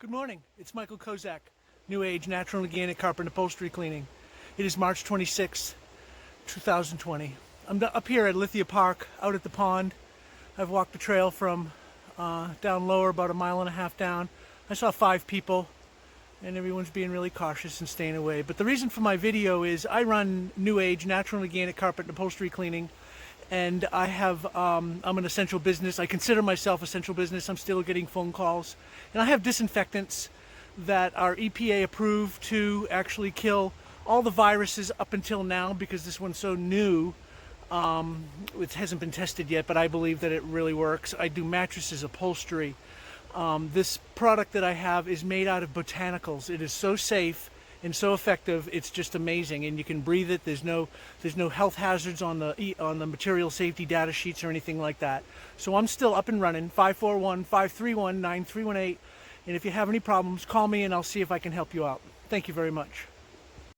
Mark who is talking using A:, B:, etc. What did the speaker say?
A: Good morning. It's Michael Kozak, NewAge Natural and Organic Carpet and Upholstery Cleaning. It is March 26, 2020. I'm up here at Lithia Park, out at the pond. I've walked the trail from down lower, about 1.5 miles down. I saw 5 people, and everyone's being really cautious and staying away. But the reason for my video is I run NewAge Natural and Organic Carpet and Upholstery Cleaning, and I have I'm an essential business. I consider myself essential business. I'm still getting phone calls, and I have disinfectants that are EPA approved to actually kill all the viruses up until now, because this one's so new. It hasn't been tested yet, but I believe that it really works. I do mattresses, upholstery. This product that I have is made out of botanicals. It is so safe and so effective. It's just amazing, and you can breathe it. There's no health hazards on the material safety data sheets or anything like that. So I'm still up and running. 541-531-9318. And if you have any problems, call me and I'll see if I can help you out. Thank you very much.